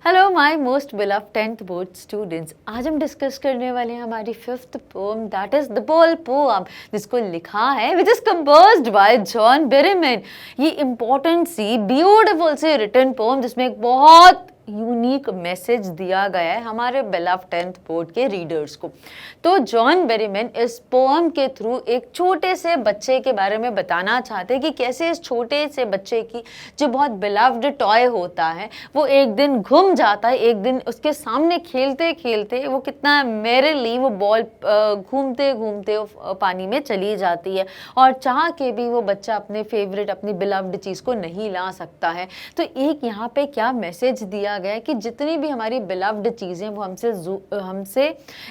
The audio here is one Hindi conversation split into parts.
Hello my most beloved 10th board students. आज हम डिस्कस करने वाले हैं हमारी 5th poem that is the ball poem, जिसको लिखा है which is composed by John Berryman. ये इंपॉर्टेंट सी ब्यूटीफुल सी रिटन पोम जिसमें एक बहुत यूनिक मैसेज दिया गया है हमारे बिलव्ड 10th बोर्ड के रीडर्स को। तो जॉन बेरीमैन इस पोम के थ्रू एक छोटे से बच्चे के बारे में बताना चाहते हैं कि कैसे इस छोटे से बच्चे की जो बहुत बिलव्ड टॉय होता है वो एक दिन घूम जाता है, एक दिन उसके सामने खेलते खेलते वो कितना मेरेली वो बॉल घूमते घूमते पानी में चली जाती है और चाह के भी वो बच्चा अपने फेवरेट अपनी बिलव्ड चीज़ को नहीं ला सकता है। तो एक यहाँ पे क्या मैसेज दिया गया है कि जितनी भी हमारी बिलव्ड चीज़ें वो हमसे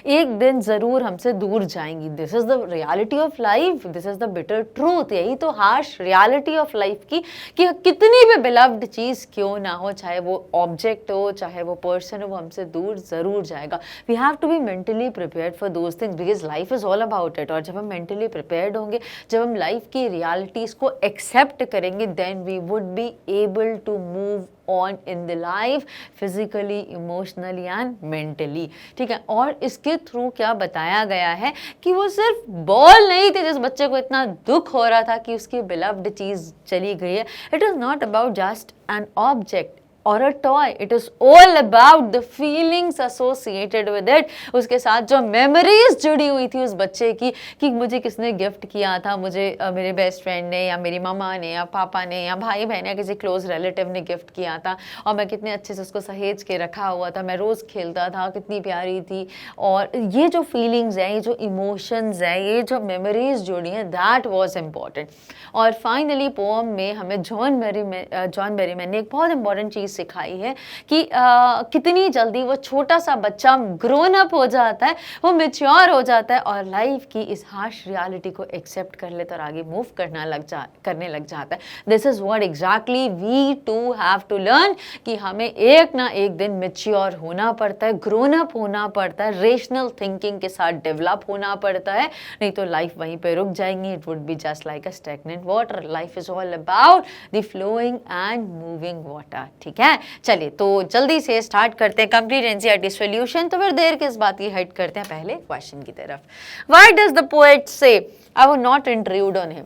एक दिन ज़रूर हमसे दूर जाएंगी। This is the reality of life, this is the bitter truth. यही तो हार्श रियलिटी ऑफ लाइफ की कि कितनी भी बिलव्ड चीज़ क्यों ना हो, चाहे वो ऑब्जेक्ट हो चाहे वो पर्सन हो, वो हमसे दूर ज़रूर जाएगा। We have to be mentally prepared for those things because life is all about it. और जब हम मेंटली प्रिपेयर्ड होंगे, जब हम लाइफ की रियलिटीज़ को एक्सेप्ट करेंगे, then we would be able to move on in the life physically, emotionally and mentally. ठीक है, और इसके थ्रू क्या बताया गया है कि वो सिर्फ बॉल नहीं थी जिस बच्चे को इतना दुख हो रहा था कि उसकी बिलव्ड चीज़ चली गई है। It is not about just an object or a toy, it is all about the feelings associated with it। उसके साथ जो memories जुड़ी हुई थी उस बच्चे की कि मुझे किसने गिफ्ट किया था, मुझे मेरे बेस्ट फ्रेंड ने या मेरी मम्मा ने या पापा ने या भाई बहन या किसी क्लोज रिलेटिव ने गिफ्ट किया था और मैं कितने अच्छे से उसको सहेज के रखा हुआ था, मैं रोज़ खेलता था, कितनी प्यारी थी। और ये जो फीलिंग्स हैं, ये जो इमोशंस हैं, ये जो मेमोरीज जुड़ी हैं, दैट वॉज इम्पॉर्टेंट। और फाइनली पोम में हमें जॉन बेरीमैन ने एक बहुत इंपॉर्टेंट चीज़ सिखाई है कि कितनी जल्दी वो छोटा सा बच्चा ग्रोन अप हो जाता है, वो मैच्योर हो जाता है और लाइफ की इस हार्श रियलिटी को एक्सेप्ट कर लेता और आगे मूव करने लग जाता है। This is what exactly we to have to learn कि हमें एक ना एक दिन मैच्योर होना पड़ता है, ग्रोन अप होना पड़ता है, रेशनल थिंकिंग के साथ डेवलप होना पड़ता है, नहीं तो लाइफ वहीं पे रुक जाएंगी। It would be just like a stagnant water. Life is all about the flowing and moving water. ठीक है, चलिए तो जल्दी से स्टार्ट करते हैं कंप्लीट एनसीईआरटी सॉल्यूशन। तो फिर देर किस बात की, हेड करते हैं पहले क्वेश्चन की तरफ। व्हाई डज द पोएट से I will not intrude on him?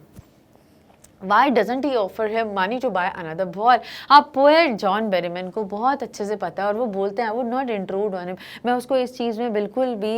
Why doesn't he offer him money to buy another ball? आप पोएट जॉन बेरीमैन को बहुत अच्छे से पता है और वो बोलते हैं I would not intrude on him। मैं उसको इस चीज़ में बिल्कुल भी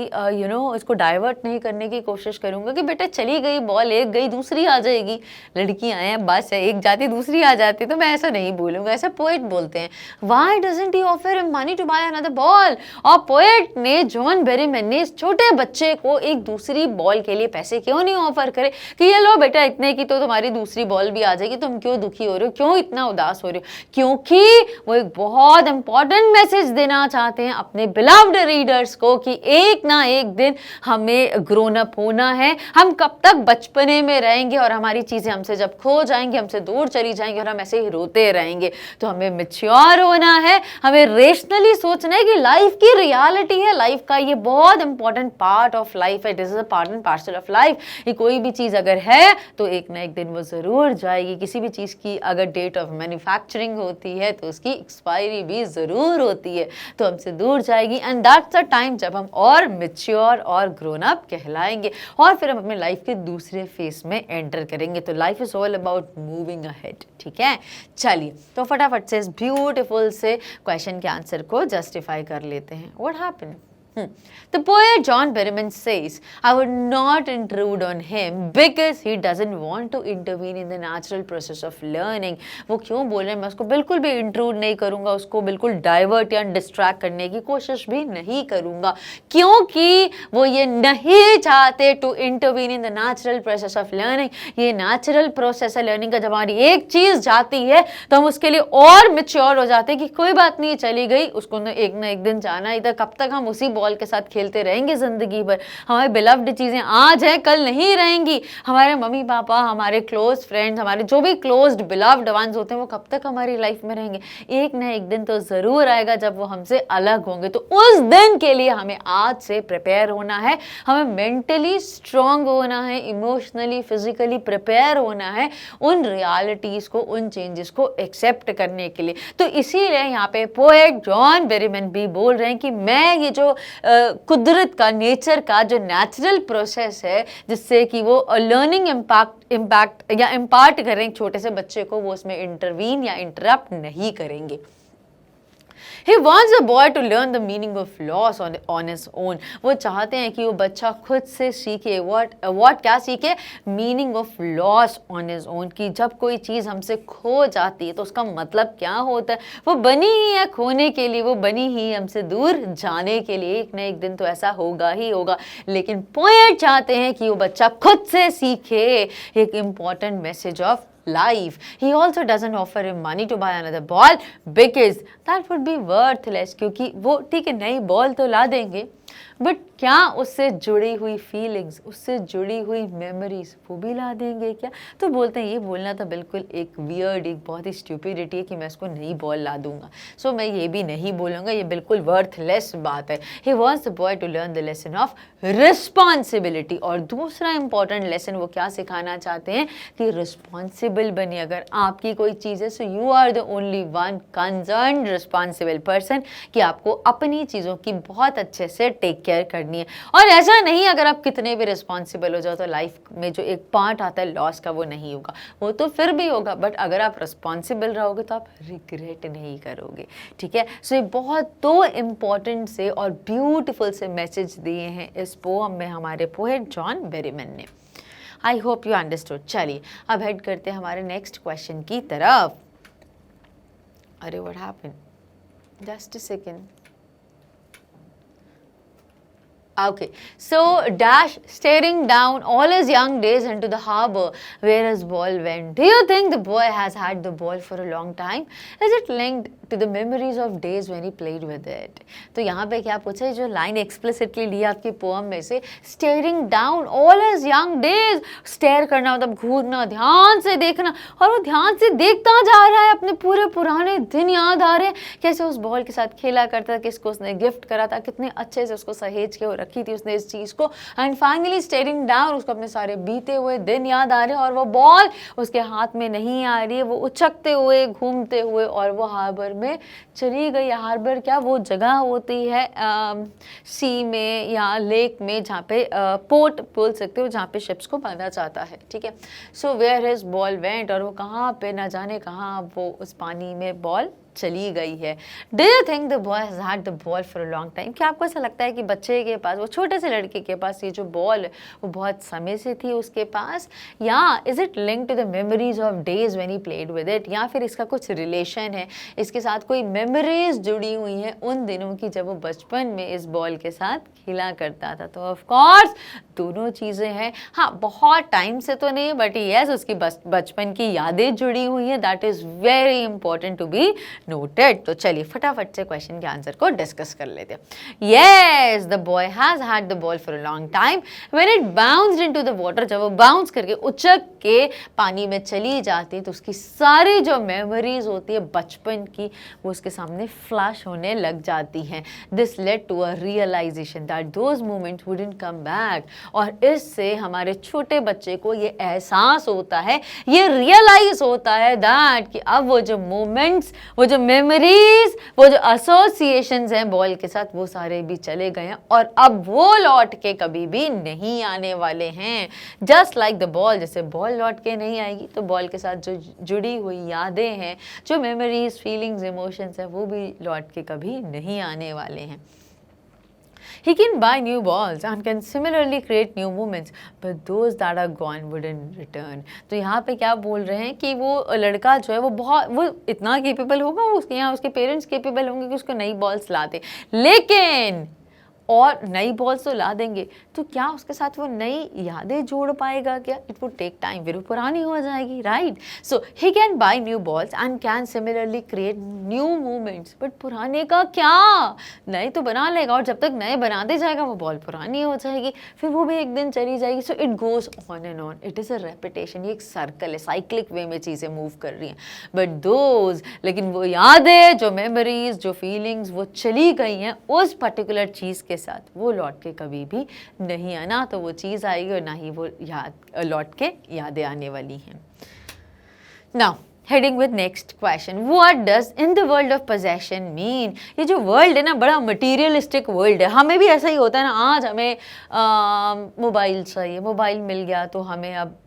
इसको डाइवर्ट नहीं करने की कोशिश करूँगा कि बेटा चली गई बॉल, एक गई दूसरी आ जाएगी, लड़कियाँ हैं बस है, एक जाती दूसरी आ जाती, तो मैं ऐसा नहीं बोलूँगा, ऐसा पोएट बोलते हैं। Why doesn't he offer him money to buy another ball? और पोएट ने, जॉन बेरीमैन ने इस छोटे बच्चे को एक दूसरी बॉल के लिए पैसे क्यों नहीं ऑफर करे कि ये लो बेटा इतने की तो तुम्हारी दूसरी बॉल भी आ जाएगी, तुम क्यों दुखी हो रहे हो, क्यों इतना उदास हो रहे हो? क्योंकि वो एक बहुत इंपॉर्टेंट मैसेज देना चाहते हैं अपने बिलव्ड रीडर्स को कि एक ना एक दिन हमें ग्रोन अप होना है। हम कब तक बचपने में रहेंगे और हमारी चीजें हमसे जब खो जाएंगी, हमसे दूर चली जाएंगी और हम ऐसे ही रोते रहेंगे। तो हमें मैच्योर होना है, हमें रेशनली सोचना है कि लाइफ की रियलिटी है, लाइफ का ये बहुत इंपॉर्टेंट पार्ट ऑफ लाइफ है, this is a part and parcel of life. ये कोई भी चीज अगर है तो एक ना एक दिन वो जरूर जाएगी। किसी भी चीज़ की अगर डेट ऑफ मैन्युफैक्चरिंग होती है तो उसकी एक्सपायरी भी ज़रूर होती है, तो हमसे दूर जाएगी। एंड दैट्स द टाइम जब हम और मैच्योर और ग्रोन अप कहलाएंगे और फिर हम अपने लाइफ के दूसरे फेज में एंटर करेंगे। तो life is all about moving ahead. ठीक है, चलिए तो फटाफट से इस ब्यूटीफुल से क्वेश्चन के आंसर को जस्टिफाई कर लेते हैं। What happened? The poet John Berryman says, I would not intrude on him because he doesn't want to intervene in the natural process of learning। वो क्यों बोल रहे हैं? मैं उसको बिल्कुल भी इंट्रूड नहीं करूँगा, उसको बिल्कुल डाइवर्ट या डिस्ट्रैक्ट करने की कोशिश भी नहीं करूँगा, क्योंकि वो ये नहीं चाहते to intervene in the natural process of learning. ये नेचुरल प्रोसेस है लर्निंग का, जब हमारी एक चीज़ जाती है तो हम उसके लिए और मेच्योर हो जाते हैं कि कोई बात नहीं चली गई, उसको ना एक दिन जाना, इधर कब तक हम उसी बॉल के साथ खेलते रहेंगे ज़िंदगी भर। हमारी बिलव्ड चीज़ें आज हैं, कल नहीं रहेंगी। हमारे मम्मी पापा, हमारे क्लोज फ्रेंड्स, हमारे जो भी क्लोज्ड बिलव्ड वंस होते हैं वो कब तक हमारी लाइफ में रहेंगे? एक ना एक दिन तो ज़रूर आएगा जब वो हमसे अलग होंगे। तो उस दिन के लिए हमें आज से प्रिपेयर होना है, हमें मेंटली स्ट्रांग होना है, इमोशनली फिजिकली प्रिपेयर होना है उन रियलिटीज़ को, उन चेंजेस को एक्सेप्ट करने के लिए। तो इसीलिए यहाँ पे पोएट जॉन बेरीमैन भी बोल रहे हैं कि मैं ये जो कुदरत का, नेचर का जो नेचुरल प्रोसेस है जिससे कि वो लर्निंग इम्पैक्ट या इम्पार्ट करें छोटे से बच्चे को, वो उसमें इंटरवीन या इंटरप्ट नहीं करेंगे। He wants the boy to learn the meaning of loss on his own. वो चाहते हैं कि वो बच्चा खुद से सीखे। what क्या सीखे? Meaning of loss on his own, कि जब कोई चीज़ हमसे खो जाती है तो उसका मतलब क्या होता है। वो बनी ही है खोने के लिए, वो बनी ही हमसे दूर जाने के लिए। एक ना एक दिन तो ऐसा होगा ही होगा, लेकिन पोएट चाहते हैं कि वो बच्चा खुद से सीखे। एक important message of life. He also doesn't offer him money to buy another ball because that would be worthless. क्योंकि वो ठीक है नई बॉल तो ला देंगे, बट क्या उससे जुड़ी हुई फीलिंग्स, उससे जुड़ी हुई मेमोरीज वो भी ला देंगे क्या? तो बोलते हैं ये बोलना तो बिल्कुल एक वियर्ड, एक बहुत ही स्टूपिडिटी है कि मैं उसको नई बॉल ला दूंगा। सो मैं ये भी नहीं बोलूँगा, ये बिल्कुल वर्थलेस बात है। He wants the boy to learn the lesson of responsibility. और दूसरा इंपॉर्टेंट लेसन वो क्या सिखाना चाहते हैं कि रिस्पॉन्सिबल बनिए। अगर आपकी कोई चीज़ है, so you are the only one concern responsible person, कि आपको अपनी चीज़ों की बहुत अच्छे से टेक केयर करनी है। और ऐसा नहीं अगर आप कितने भी रिस्पॉन्सिबल हो जाओ तो लाइफ में जो एक पार्ट आता है लॉस का वो नहीं होगा, वो तो फिर भी होगा, बट अगर आप रिस्पॉन्सिबल रहोगे तो आप रिग्रेट नहीं करोगे। ठीक है, सो ये बहुत दो इम्पॉर्टेंट से और ब्यूटीफुल से मैसेज दिए हैं इस पोएम में हमारे पोएट जॉन बेरीमैन ने। I hope you understood. चलिए अब हेड करते हैं हमारे नेक्स्ट क्वेश्चन की तरफ। अरे what happened? Just a second. Okay, so Dash staring down all his young days into the harbor where his ball went. Do you think the boy has had the ball for a long time? Is it linked to the memories of days when he played with it? तो यहाँ पे क्या पूछा है, जो लाइन एक्सप्लिसिटली ली आपकी पोएम में से, staring down all his young days, stare करना मतलब घूरना, ध्यान से देखना, और वो ध्यान से देखता जा रहा है, अपने पूरे पुराने दिन याद आ रहे हैं, कैसे उस बॉल के साथ खेला करता था, किसको उसने गिफ्ट करा था, कितने अच्छे से उसको सहेज के रखी थी उसने इस चीज़ को। एंड फाइनली स्टेयरिंग डाउन, उसको अपने सारे बीते हुए दिन याद आ रहे हैं और वो बॉल उसके हाथ में नहीं आ रही है, वो उछकते हुए, घूमते हुए, और वो हार्बर में चली गई। हार्बर क्या, वो जगह होती है सी में या लेक में जहाँ पे पोर्ट बोल सकते हो, जहाँ पे शिप्स को बांधा जाता है। ठीक है, so where his ball went, और वो कहाँ पे ना जाने कहाँ वो उस पानी में बॉल चली गई है। Do you think the boy has had the ball for a long time? क्या आपको ऐसा लगता है कि बच्चे के पास, वो छोटे से लड़के के पास ये जो बॉल है वो बहुत समय से थी उसके पास, या is it link to the memories of days when he played with it, या फिर इसका कुछ रिलेशन है, इसके साथ कोई मेमोरीज जुड़ी हुई हैं उन दिनों की जब वो बचपन में इस बॉल के साथ खेला करता था? तो ऑफ कोर्स दोनों चीज़ें हैं। हाँ, बहुत टाइम से तो नहीं, बट यस उसकी बचपन की यादें जुड़ी हुई हैं। That is very important to be noted. तो चलिए फटाफट से क्वेश्चन के आंसर को डिस्कस कर लेते हैं। Yes, the boy has had the ball for a long time when it bounced into the water. जब वो बाउंस करके उछक के पानी में चली जाती है तो उसकी सारी जो मेमोरीज होती है बचपन की वो उसके सामने फ्लैश होने लग जाती हैं। This led to a realization that those moments wouldn't come back. और इससे हमारे छोटे बच्चे को ये एहसास होता है, ये रियलाइज होता है दैट कि अब वो जो मोमेंट्स, वो जो मेमोरीज, वो जो एसोसिएशंस हैं बॉल के साथ, वो सारे भी चले गए हैं और अब वो लौट के कभी भी नहीं आने वाले हैं। जस्ट लाइक द बॉल, जैसे बॉल लौट के नहीं आएगी तो बॉल के साथ जो जुड़ी हुई यादें हैं, जो मेमोरीज, फीलिंग्स, इमोशंस हैं, वो भी लौट के कभी नहीं आने वाले हैं। He can buy new balls and can similarly create new moments, but those that are gone wouldn't return. तो यहाँ पे क्या बोल रहे हैं कि वो लड़का जो है वो इतना केपेबल होगा, वो उसके यहाँ उसके पेरेंट्स केपेबल होंगे कि उसको नई बॉल्स ला दे, लेकिन और नई बॉल्स तो ला देंगे, तो क्या उसके साथ वो नई यादें जोड़ पाएगा क्या? इट वुड टेक टाइम, फिर वो पुरानी हो जाएगी, right? So he can buy new balls and can similarly create new movements, but पुराने का क्या, नए तो बना लेगा, और जब तक नए बनाते जाएगा वो बॉल पुरानी हो जाएगी, फिर वो भी एक दिन चली जाएगी। So it goes on and on, it is a repetition, ये एक सर्कल है, साइक्लिक वे में चीज़ें मूव कर रही हैं। बट दोज, लेकिन वो यादें, जो मेमोरीज, जो फीलिंग्स वो चली गई हैं उस पर्टिकुलर चीज़ के साथ, वो लौट के कभी भी नहीं आना, तो वो चीज़ आएगी और ना ही वो याद लौट के यादें आने वाली हैं। Now heading with next question, what does in the world of possession mean? ये जो वर्ल्ड है ना, बड़ा मटीरियलिस्टिक वर्ल्ड है। हमें भी ऐसा ही होता है ना, आज हमें मोबाइल चाहिए, मोबाइल मिल गया तो हमें अब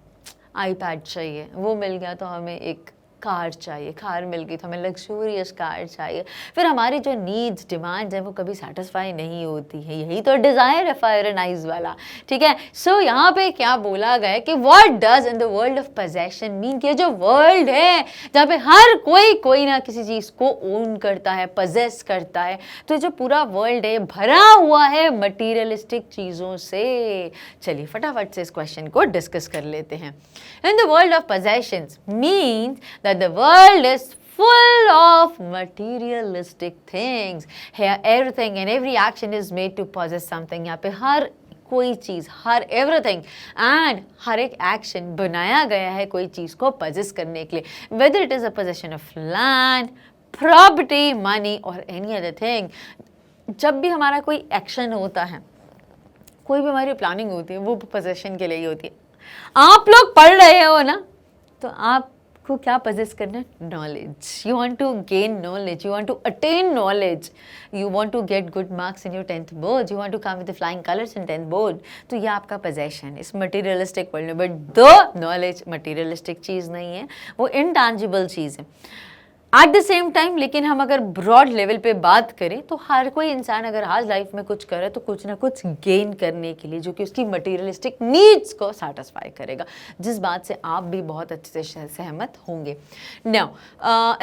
आईपैड चाहिए, वो मिल गया तो हमें एक कार चाहिए, कार मिल गई तो हमें लग्जूरियस कार चाहिए। फिर हमारी जो नीड्स, डिमांड्स हैं वो कभी सेटिस्फाई नहीं होती है, यही तो डिज़ायर है फायर एंड आइज वाला, ठीक है? सो यहाँ पे क्या बोला गया है कि what does in the world of possession mean, कि जो वर्ल्ड है जहाँ पे हर कोई ना किसी चीज़ को ओन करता है, पजेस करता है, तो जो पूरा वर्ल्ड है भरा हुआ है मटीरियलिस्टिक चीज़ों से। चलिए फटाफट से इस क्वेश्चन को डिस्कस कर लेते हैं। इन the world of possessions means that the world is full of materialistic things. Here everything and every action is made to possess something. यहाँ पे हर कोई चीज़, हर एवरीथिंग एंड हर एक एक्शन बनाया गया है कोई चीज़ को पजेस करने के लिए, whether it is a possession of land, property, money or any other thing. जब भी हमारा कोई एक्शन होता है, कोई भी हमारी प्लानिंग होती है, वो पोजेशन के लिए ही होती है। आप लोग पढ़ रहे हो ना, तो आप को क्या पजेस करना है? Knowledge. You want to gain knowledge, you want to attain knowledge, you want to get good marks in your 10th board, you want to come with flying colours in 10th board, तो ये आपका पोजेशन इस मटीरियलिस्टिक वर्ल्ड में। बट दो नॉलेज मटीरियलिस्टिक चीज़ नहीं है, वो इनटैंजिबल चीज़ है एट द सेम टाइम। लेकिन हम अगर ब्रॉड लेवल पे बात करें तो हर कोई इंसान अगर आज लाइफ में कुछ करे तो कुछ ना कुछ गेन करने के लिए, जो कि उसकी मटीरियलिस्टिक नीड्स को सेटिस्फाई करेगा, जिस बात से आप भी बहुत अच्छे से सहमत होंगे। Now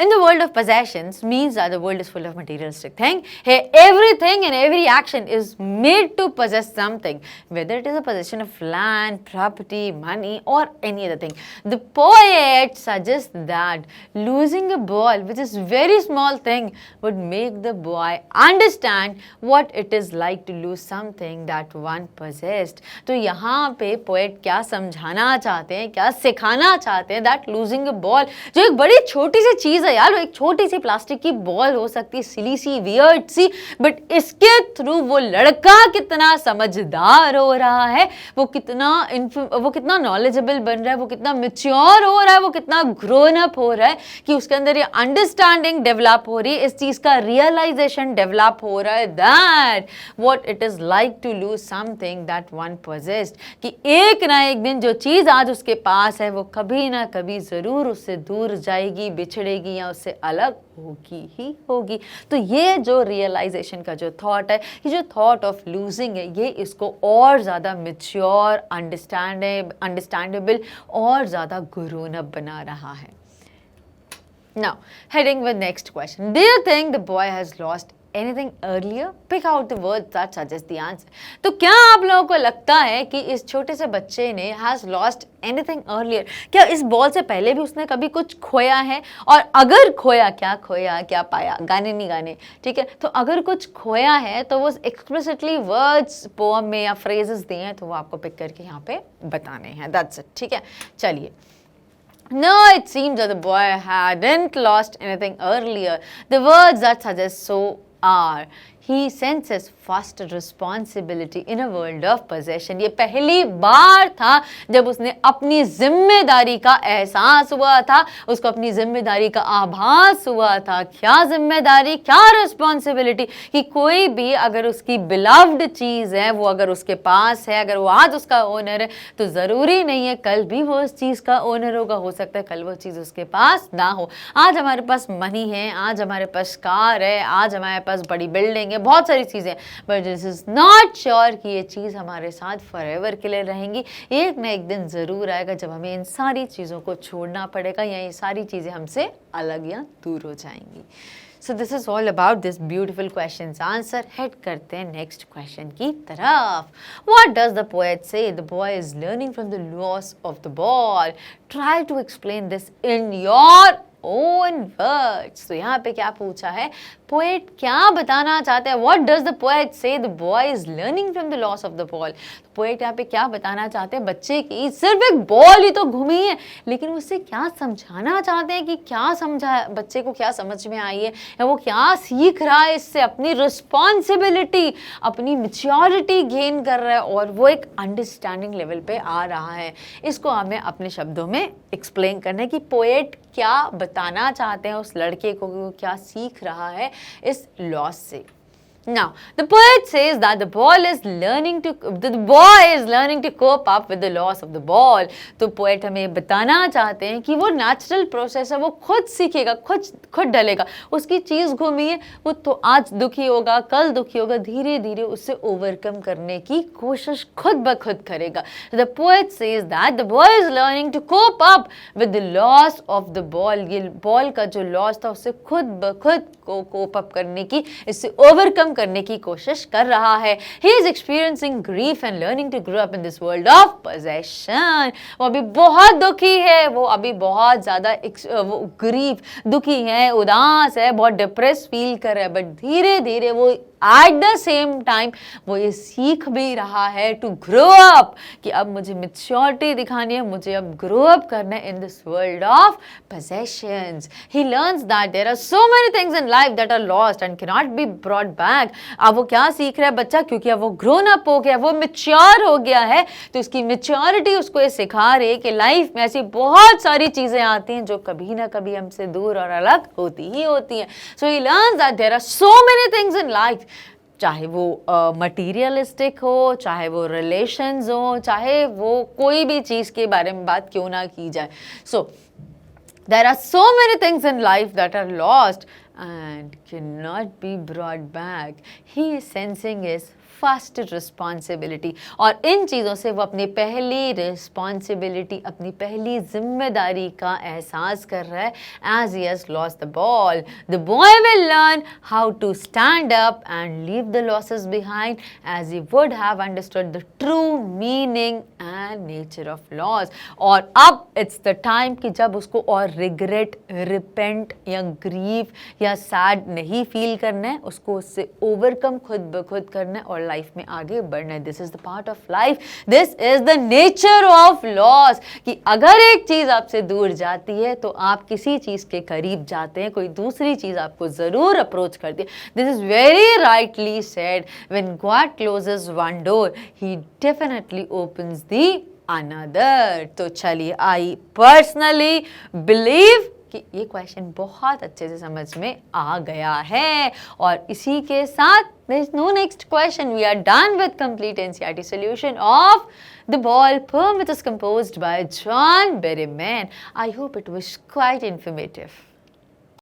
in the world of possessions means that the world is full of materialistic thing. Everything and every action is made to possess something, whether it is a possession of land, property, money or any other thing. The poet suggests that losing a ball, which is very small thing, would make the boy understand what it is like to lose something that one possessed. तो यहाँ पे पोएट क्या समझाना चाहते हैं, क्या सिखाना चाहते हैं? दैट लूजिंग अ बॉल, जो एक बड़ी छोटी सी चीज़ है यार, वो एक छोटी सी प्लास्टिक की बॉल हो सकती है, सिली सी, वियर्ड सी, बट इसके थ्रू वो लड़का कितना समझदार हो रहा है, वो कितना नॉलेजेबल बन रहा है, वो कितना मैच्योर हो रहा है, वो कितना ग्रोन अप हो रहा है, कि उसके अंदर ये अंडरस्टैंडिंग डेवलप हो रही है, इस चीज का रियलाइजेशन डेवलप हो रहा है, that what it is like to lose something that one possessed, कि एक ना एक दिन जो चीज आज उसके पास है वो कभी ना कभी जरूर उससे दूर जाएगी, बिछड़ेगी या उससे अलग होगी ही होगी। तो ये जो रियलाइजेशन का जो थॉट है, ये जो थॉट ऑफ लूजिंग है, ये इसको और ज़्यादा मैच्योर, अंडरस्टैंडेबल और ज़्यादा ग्रोन अप बना रहा है। Now, heading with next question. Do you think the boy has lost anything earlier? Pick out the words that suggest the answer. तो क्या आप लोगों को लगता है कि इस छोटे से बच्चे ने has lost anything earlier? क्या इस बॉल से पहले भी उसने कभी कुछ खोया है? और अगर खोया, क्या पाया? गाने नहीं गाने, ठीक है? तो अगर कुछ खोया है तो वो explicitly words पोअम में या phrases दिए हैं, तो वो आपको पिक करके यहाँ पे बताने हैं। That's it, ठीक है? चलिए। No, it seems that the boy hadn't lost anything earlier. The words that suggest so are, he senses first responsibility in a world of possession. ये पहली बार था जब उसने अपनी जिम्मेदारी का एहसास हुआ था, उसको अपनी जिम्मेदारी का आभास हुआ था। क्या जिम्मेदारी, क्या रिस्पॉन्सिबिलिटी, कि कोई भी अगर उसकी बिलव्ड चीज़ है, वो अगर उसके पास है, अगर वो आज उसका ओनर है, तो ज़रूरी नहीं है कल भी वो उस चीज़ का ओनर होगा। हो सकता है कल वो चीज़ उसके पास ना हो। आज हमारे पास मनी है, आज हमारे पास कार है, आज हमारे पास बड़ी बिल्डिंग है, बहुत सारी चीज़ें, but this is not sure कि ये चीज़ हमारे साथ फॉरएवर के लिए रहेंगी। एक ना एक दिन ज़रूर आएगा जब हमें इन सारी चीज़ों को छोड़ना पड़ेगा या ये सारी चीज़ें हमसे अलग या दूर हो जाएंगी। So this is all about this beautiful question's answer. Head करते हैं next question की तरफ. What does the poet say? The boy is learning from the loss of the ball. Try to explain this in your own words. तो यहाँ पे क्या पूछा है? पोएट क्या बताना चाहते हैं? What does the poet say? The boy is learning from the loss of the ball. Poet यहाँ पे क्या बताना चाहते हैं? बच्चे की सिर्फ एक बॉल ही तो घूमी है, लेकिन उससे क्या समझाना चाहते हैं कि क्या समझा, बच्चे को क्या समझ में आई है या वो क्या सीख रहा है इससे, अपनी रिस्पॉन्सिबिलिटी, अपनी मेच्योरिटी गेन कर रहा है और वो एक अंडरस्टैंडिंग लेवल पे आ रहा है. इसको हमें अपने शब्दों में एक्सप्लेन करना है कि पोएट क्या बताना चाहते हैं उस लड़के को, कि वो क्या सीख रहा है इस लॉस से. Now, the poet says that the boy is learning to cope up with the loss of the ball. तो poet हमें बताना चाहते हैं कि वो natural process है, वो खुद सीखेगा, खुद डलेगा. उसकी चीज़ घूमी है, वो तो आज दुखी होगा, कल दुखी होगा, धीरे धीरे उससे ओवरकम करने की कोशिश खुद ब खुद करेगा. The poet says that the boy is learning to cope up with the loss of the ball. ये बॉल का जो लॉस था उससे खुद ब खुद को कोप अप करने की, इससे ओवरकम करने की कोशिश कर रहा है. He is experiencing grief and learning to grow up in this world of possession. वो अभी बहुत दुखी है, वो अभी बहुत ज़्यादा ग्रीफ, दुखी है, उदास है, बहुत डिप्रेस फील कर रहा है, बट धीरे धीरे वो एट द सेम टाइम वो ये सीख भी रहा है टू ग्रो अप, कि अब मुझे मेच्योरिटी दिखानी है, मुझे अब ग्रो अप करना है in this world of possessions. He learns that there are so many things in life that are lost and cannot be brought back. अब वो क्या सीख रहा है बच्चा, क्योंकि अब वो ग्रोन अप हो गया, वो मेच्योर हो गया है, तो उसकी मेच्योरिटी उसको ये सिखा रही है कि लाइफ में ऐसी बहुत सारी चीज़ें आती हैं जो कभी ना कभी हमसे दूर और अलग होती ही होती हैं. So he learns that there are so many things in life, चाहे वो मटीरियलिस्टिक हो, चाहे वो रिलेशंस हो, चाहे वो कोई भी चीज़ के बारे में बात क्यों ना की जाए. सो there are so many things in life that are lost and cannot be brought back. He is sensing his first responsibility, और इन चीज़ों से वो अपनी पहली रिस्पॉन्सिबिलिटी, अपनी पहली जिम्मेदारी का एहसास कर रहा है. As he has lost the ball, the boy will learn how to stand up and leave the losses behind as he would have understood the true meaning and nature of loss. और अब इट्स द टाइम कि जब उसको और रिग्रेट, रिपेंट या ग्रीफ या सैड नहीं फील करना है, उसको उससे ओवरकम खुद ब खुद करना है और लाइफ में आगे बढ़ना है. This is the part of life, this is the nature of loss, कि अगर एक चीज आपसे दूर जाती है तो आप किसी चीज के करीब जाते हैं, कोई दूसरी चीज आपको जरूर अप्रोच करती है. This is very rightly said, when God closes one door he definitely opens the another. तो चलिए, आई पर्सनली बिलीव कि ये क्वेश्चन बहुत अच्छे से समझ में आ गया है. और इसी के साथ there is no next question. We are done with complete NCERT solution of the Ball poem, which is composed by John Berryman. I hope it was quite informative.